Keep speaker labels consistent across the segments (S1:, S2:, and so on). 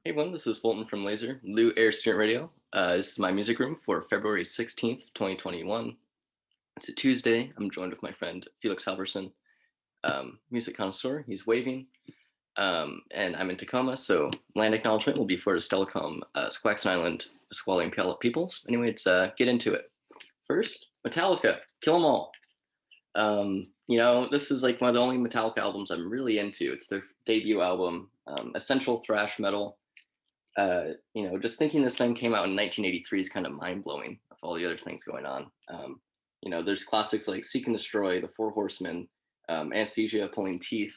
S1: Hey everyone, this is Fulton from Laser, Lou Air Student Radio. This is my music room for February 16th, 2021. It's a Tuesday. I'm joined with my friend Felix Halverson, music connoisseur. He's waving. And I'm in Tacoma, so land acknowledgement will be for the Stelicom, Squaxin Island, Nisqually, and Puyallup peoples. Anyway, let's get into it. First, Metallica, Kill 'Em All. This is like one of the only Metallica albums I'm really into. It's their debut album, essential thrash metal. Just thinking this thing came out in 1983 is kind of mind blowing with all the other things going on. There's classics like Seek and Destroy, The Four Horsemen, Anesthesia, Pulling Teeth.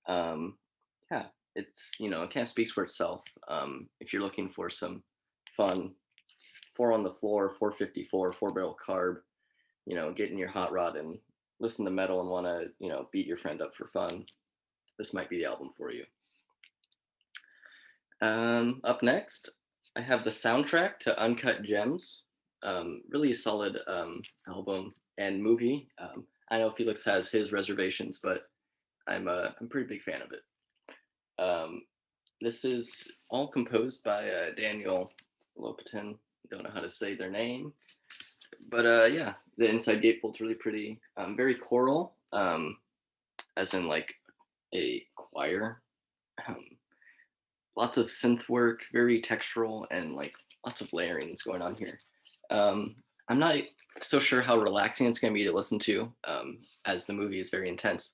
S1: Um, yeah, it kind of speaks for itself. If you're looking for some fun, four on the floor, 454, four barrel carb, get in your hot rod and listen to metal and want to, beat your friend up for fun, this might be the album for you. Up next, I have the soundtrack to Uncut Gems. Really solid album and movie. I know Felix has his reservations, but I'm a pretty big fan of it. Um, this is all composed by Daniel Lopatin. Don't know how to say their name, but yeah, the inside gatefold's really pretty. Very choral, as in like a choir. Um, Lots of synth work, very textural, and like lots of layering that's going on here. I'm not so sure how relaxing it's going to be to listen to, as the movie is very intense,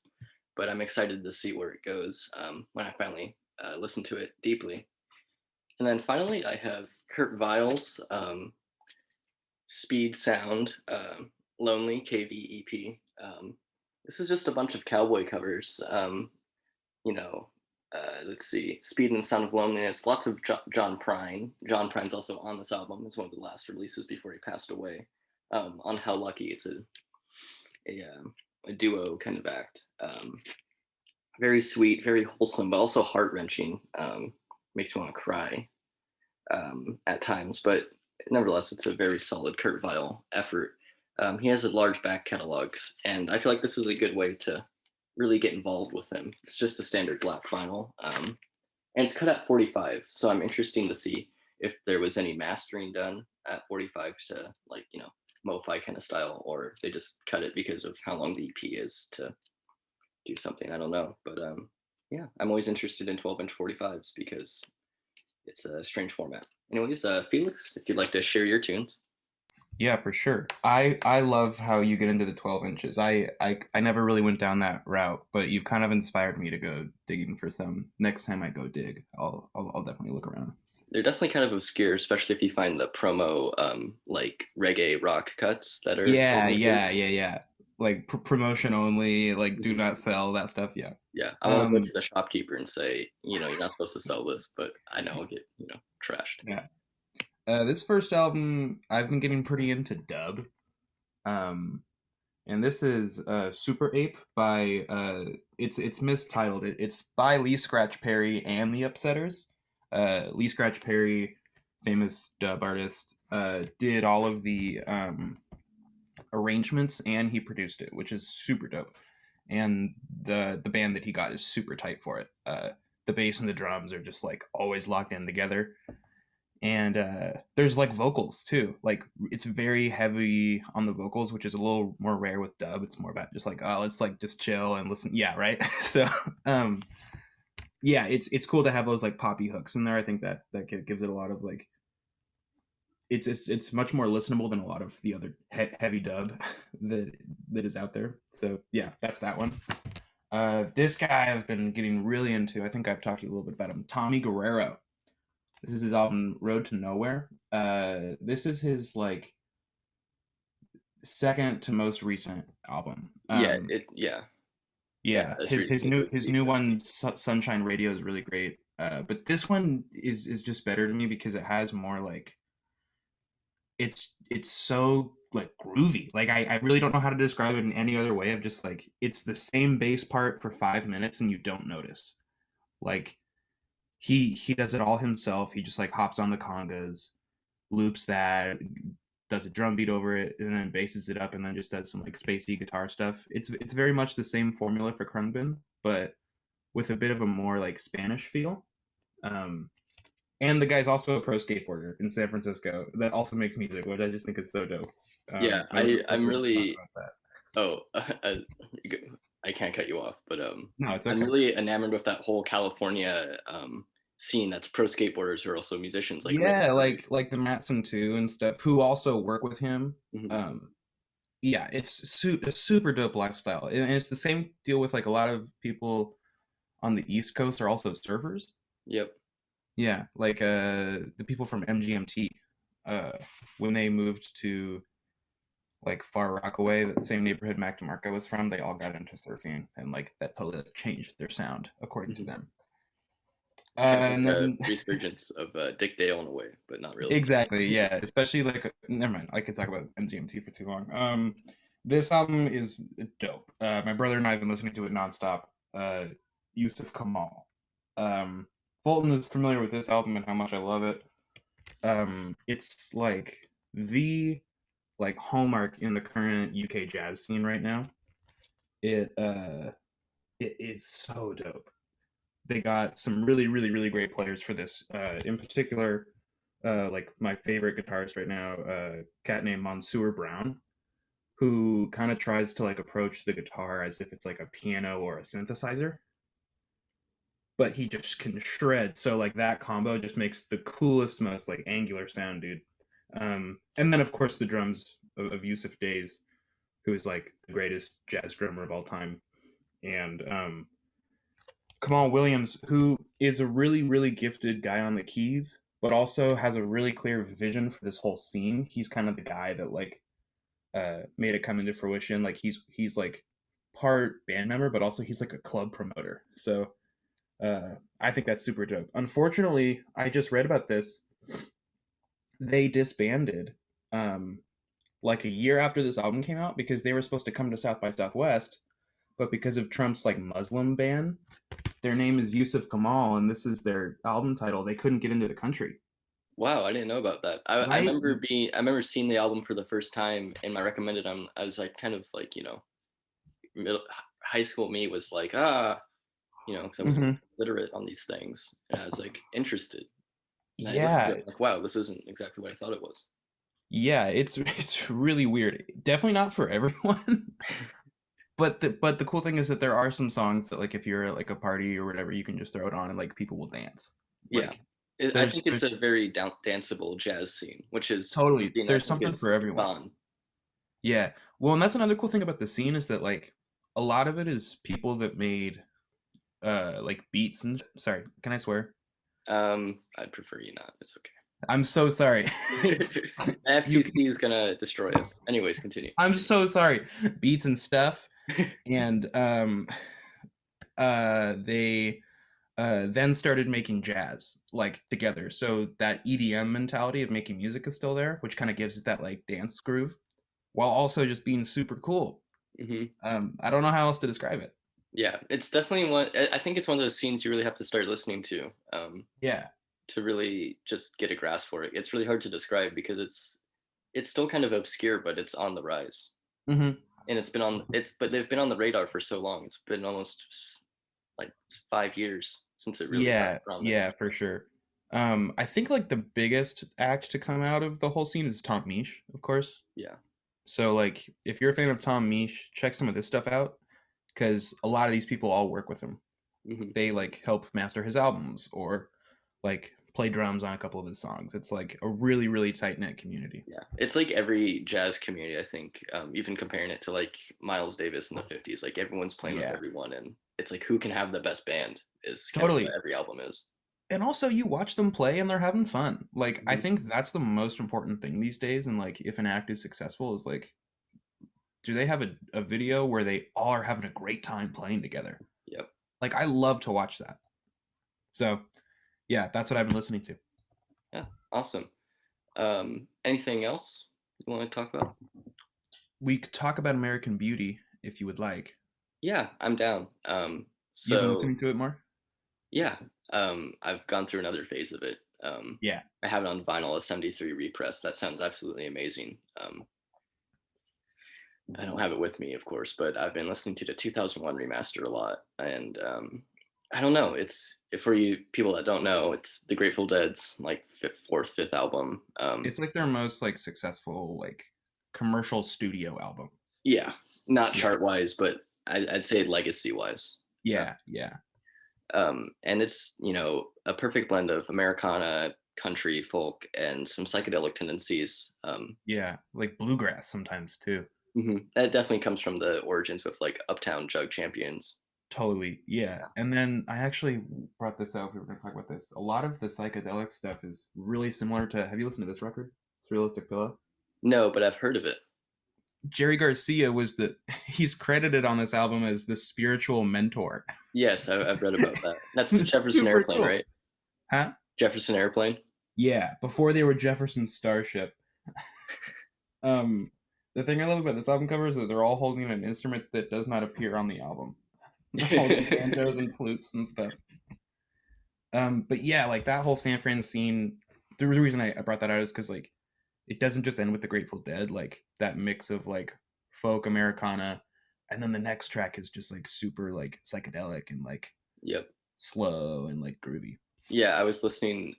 S1: but I'm excited to see where it goes when I finally listen to it deeply. And then finally, I have Kurt Weill's Speed Sound, Lonely, KVEP. This is just a bunch of cowboy covers. You know, let's see, Speed and the Sound of Loneliness, lots of John Prine. John Prine's also on this album. It's one of the last releases before he passed away. On How Lucky, it's a duo kind of act. Very sweet, very wholesome, but also heart wrenching. Makes me want to cry at times, but nevertheless, it's a very solid Kurt Weill effort. He has a large back catalog, and I feel like this is a good way to really get involved with him. It's just a standard black vinyl, and it's cut at 45. So I'm interested to see if there was any mastering done at 45 to MoFi kind of style, or they just cut it because of how long the EP is to do something. I don't know, but yeah, I'm always interested in 12-inch 45s because it's a strange format. Anyways, Felix, if you'd like to share your tunes.
S2: Yeah, for sure. I love how you get into the 12 inches. I never really went down that route, but you've kind of inspired me to go digging for some. Next time I go dig, I'll definitely look around.
S1: They're definitely kind of obscure, especially if you find the promo like reggae rock cuts that are 12
S2: Yeah,
S1: inches.
S2: yeah, yeah, yeah. Like promotion only, like do not sell that stuff. Yeah.
S1: Yeah, I want to go to
S2: Um,
S1: the shopkeeper and say, you're not supposed to sell this, but I know I'll get, trashed.
S2: yeah. This first album, I've been getting pretty into dub. Um, and this is Super Ape by it's mistitled. It's by Lee Scratch Perry and the Upsetters. Lee Scratch Perry, famous dub artist, did all of the arrangements and he produced it, which is super dope. And the band that he got is super tight for it. The bass and the drums are just like always locked in together, and there's like vocals too. Like it's very heavy on the vocals, which is a little more rare with dub. It's more about just like, oh, let's like just chill and listen. Yeah, right. So um yeah, it's cool to have those like poppy hooks in there. I think that gives it a lot of like, it's much more listenable than a lot of the other heavy dub that is out there. So yeah, that's that one. This guy I've been getting really into. I think I've talked to you a little bit about him. Tommy Guerrero. This is his album Road to Nowhere. This is his like second to most recent album.
S1: Yeah,
S2: Yeah,
S1: it's
S2: his
S1: recently
S2: his new one Sunshine Radio is really great. But this one is just better to me because it has more like, it's so like groovy. Like I really don't know how to describe it in any other way of just like it's the same bass part for 5 minutes and you don't notice. Like he does it all himself. He just like hops on the congas, loops that, does a drum beat over it, and then basses it up, and then just does some like spacey guitar stuff. It's very much the same formula for Krungbin, but with a bit of a more like Spanish feel. Um, and the guy's also a pro skateboarder in San Francisco that also makes music, which I just think is so dope.
S1: Yeah,
S2: My brother told
S1: I'm
S2: me to talk
S1: really
S2: about that.
S1: oh, I can't cut you off, but
S2: No, it's
S1: I'm
S2: okay.
S1: really enamored with that whole California scene. That's pro skateboarders who are also musicians, like Rick.
S2: Yeah, like the Matson too and stuff, who also work with him.
S1: Hmm.
S2: Um, yeah, a super dope lifestyle, and it's the same deal with like a lot of people on the East Coast are also surfers.
S1: Yep.
S2: Yeah, like the people from MGMT, uh, when they moved to like Far Rockaway, that same neighborhood Mac DeMarco was from, they all got into surfing, and like that totally like, changed their sound according to
S1: Hmm.
S2: them.
S1: It's kind of
S2: And
S1: like a
S2: then
S1: resurgence of Dick Dale in a way, but not really.
S2: exactly, yeah, especially like never mind, I could talk about MGMT for too long. This album is dope. My brother and I have been listening to it nonstop. Yusuf Kamal. Um, Fulton is familiar with this album and how much I love it. It's like the like hallmark in the current UK jazz scene right now. It it is so dope. They got some really great players for this. In particular, like my favorite guitarist right now, a cat named Mansour Brown, who kind of tries to like approach the guitar as if it's like a piano or a synthesizer, but he just can shred. So like that combo just makes the coolest, most like angular sound, dude. And then of course the drums of Yusuf Days, who is like the greatest jazz drummer of all time, and Kamal Williams, who is a really gifted guy on the keys, but also has a really clear vision for this whole scene. He's kind of the guy that like made it come into fruition. Like he's like part band member, but also he's like a club promoter. So I think that's super dope. Unfortunately, I just read about this. They disbanded um, like a year after this album came out because they were supposed to come to South by Southwest, but because of Trump's like Muslim ban, their name is Yusuf Kamal, and this is their album title. They couldn't get into the country,
S1: Wow, I didn't know about that.
S2: right?
S1: I remember seeing the album for the first time, and my recommended I was like kind of like middle high school me was like because I wasn't
S2: Hmm.
S1: literate on these things, and I was like interested, and I listened to
S2: Yeah,
S1: it like wow, this isn't exactly what I thought it was.
S2: yeah. It's really weird. Definitely not for everyone. But the cool thing is that there are some songs that like if you're at like a party or whatever, you can just throw it on and like people will dance.
S1: Yeah,
S2: Like
S1: I
S2: there's
S1: think it's
S2: there's
S1: a very danceable jazz scene, which is
S2: totally
S1: something I
S2: there's
S1: think
S2: something for
S1: it's
S2: everyone.
S1: on.
S2: Yeah. Well, and that's another cool thing about the scene is that like a lot of it is people that made like beats and sorry, can I swear?
S1: I'd prefer you not. It's
S2: I'm so sorry.
S1: okay.
S2: You
S1: FCC is gonna destroy us. Anyways, continue.
S2: I'm so sorry. Beats and stuff. And they then started making jazz like together. So that EDM mentality of making music is still there, which kind of gives it that like dance groove while also just being super cool.
S1: Hmm.
S2: I don't know how else to describe it.
S1: Yeah, it's definitely one. I think it's one of those scenes you really have to start listening
S2: Yeah.
S1: to really just get a grasp for it. It's really hard to describe because it's still kind of obscure, but it's on the rise,
S2: Hmm.
S1: and but they've been on the radar for so long. It's been almost like 5 years since it really got
S2: Yeah,
S1: prominent.
S2: yeah, for sure. I think like the biggest act to come out of the whole scene is Tom Misch, of course.
S1: Yeah.
S2: So like if you're a fan of Tom Misch, check some of this stuff out because a lot of these people all work with him.
S1: Hmm.
S2: They like help master his albums or like play drums on a couple of his songs. It's like a really tight knit community.
S1: Yeah, it's like every jazz community. I think even comparing it to like Miles Davis in the '50s, like everyone's playing with
S2: Yeah,
S1: everyone, and it's like who can have the best band is kind of what
S2: totally.
S1: every album is.
S2: And also you watch them play and they're having fun. Like I
S1: Hmm.
S2: think that's the most important thing these days. And like if an act is successful is like do they have a video where they all are having a great time playing together?
S1: Yep.
S2: Like I love to watch that. So yeah, that's what I've been listening to.
S1: Yeah. Awesome. Anything else you want to talk about?
S2: We could talk about American Beauty if you would like.
S1: Yeah, I'm down.
S2: You've been
S1: So
S2: listening to it more?
S1: yeah, I've gone through another phase of it.
S2: Yeah.
S1: I have it on vinyl, a '73 repress. That sounds absolutely amazing. I don't have it with me, of course, but I've been listening to the 2001 remaster a lot, and I don't know. It's for you people that don't know, it's the Grateful Dead's like fourth, fifth album.
S2: It's like their most like successful like commercial studio album.
S1: Yeah, not
S2: Yeah.
S1: chart wise, but I'd say legacy wise.
S2: Yeah, yeah.
S1: And it's a perfect blend of Americana, country, folk, and some psychedelic tendencies.
S2: Yeah, like bluegrass sometimes too.
S1: That definitely comes from the origins with like Uptown Jug Champions.
S2: Totally, yeah. And then I actually brought this up. We were going to talk about this. A lot of the psychedelic stuff is really similar to. Have you listened to this record? It's Realistic Pillow.
S1: No, but I've heard of it.
S2: Jerry Garcia was the. He's credited on this album as the spiritual mentor.
S1: Yes, I've read about that. That's
S2: It's
S1: Jefferson
S2: super
S1: Airplane,
S2: cool,
S1: right?
S2: huh?
S1: Jefferson Airplane.
S2: Yeah, before they were Jefferson Starship. Um, the thing I love about this album cover is that they're all holding an instrument that does not appear on the album. They're holding banjos and flutes and stuff. But yeah, like that whole San Fran scene. The reason I brought that out is because like it doesn't just end with the Grateful Dead. Like that mix of like folk Americana, and then the next track is just like super like psychedelic and like
S1: Yep.
S2: slow and like groovy.
S1: Yeah, I was listening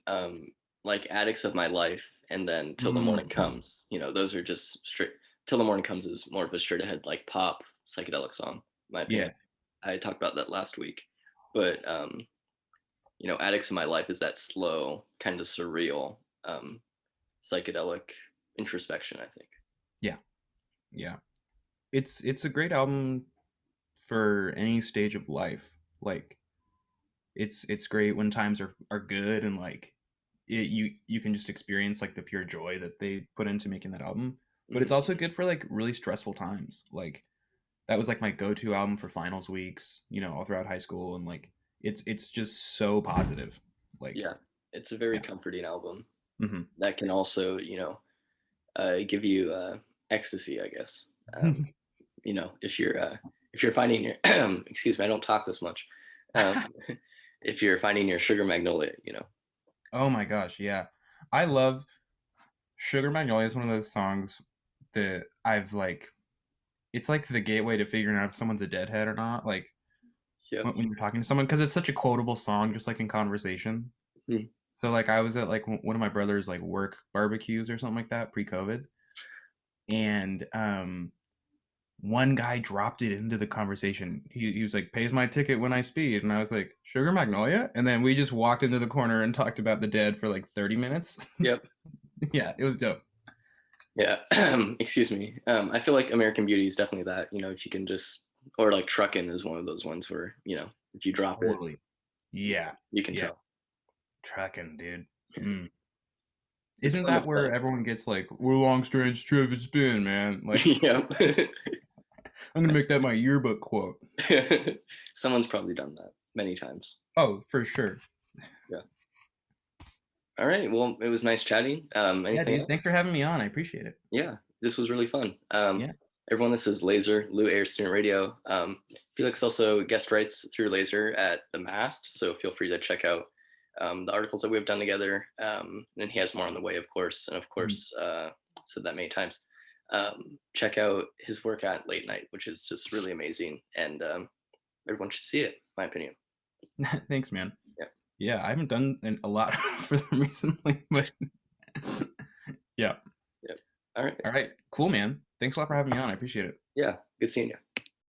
S1: like Addicts of My Life and then Till the Morning
S2: Mm,
S1: Comes. Those are just straight Till the Morning Comes is more of a straight ahead like pop psychedelic song, in my opinion.
S2: yeah,
S1: I talked about that last week. But Addicts of My Life is that slow, kind of surreal, psychedelic introspection, I think.
S2: yeah, yeah. It's a great album for any stage of life. Like it's great when times are good and like you can just experience like the pure joy that they put into making that album. But it's
S1: Hmm.
S2: also good for like really stressful times. Like that was like my go-to album for finals weeks, all throughout high school, and like it's just so positive. Like
S1: Yeah, it's a very
S2: yeah.
S1: comforting album
S2: Hmm.
S1: that can also, give you ecstasy, I guess. If you're finding your excuse me, I don't talk this much. Um, if you're finding your sugar magnolia,
S2: Oh my gosh, yeah. I love Sugar Magnolia is one of those songs that I've like it's like the gateway to figuring out if someone's a deadhead or not. Like
S1: yep.
S2: when you're talking to someone, because it's such a quotable song, just like in conversation.
S1: Hmm.
S2: So like I was at like one of my brother's like work barbecues or something like that pre-COVID, and one guy dropped it into the conversation. He was like, "Pays my ticket when I speed," and I was like, "Sugar Magnolia," and then we just walked into the corner and talked about the Dead for like 30 minutes.
S1: Yep.
S2: Yeah, it was dope.
S1: Yeah. Excuse me. I feel like American Beauty is definitely that. If you can just, or like Truckin' is one of those ones where if you drop it,
S2: Totally. Yeah,
S1: you can
S2: yeah,
S1: tell.
S2: trucking, dude. Mm.
S1: It's
S2: Isn't
S1: fun to
S2: that where
S1: play.
S2: everyone gets like, "We're long strange trip it's been, man"? Like,
S1: Yep.
S2: I'm gonna make that my yearbook quote.
S1: Someone's probably done that many times.
S2: Oh, for sure.
S1: Yeah. All right. Well, it was nice chatting.
S2: Yeah,
S1: Anything
S2: dude. Thanks
S1: else?
S2: for having me on. I appreciate it.
S1: Yeah, this was really fun.
S2: Yeah.
S1: Everyone, this is Laser, Lou Air Student Radio. Felix also guest writes through Laser at The Mast, so feel free to check out the articles that we've done together. And he has more on the way, of course. And of
S2: Mhm.
S1: course, said that many times. Check out his work at Late Night, which is just really amazing. And everyone should see it, in my opinion.
S2: Thanks, man.
S1: Yeah.
S2: Yeah, I haven't done a lot for them recently, but yeah.
S1: Yeah. All right.
S2: All right. Cool, man. Thanks a lot for having me on. I appreciate it.
S1: Yeah. Good seeing you.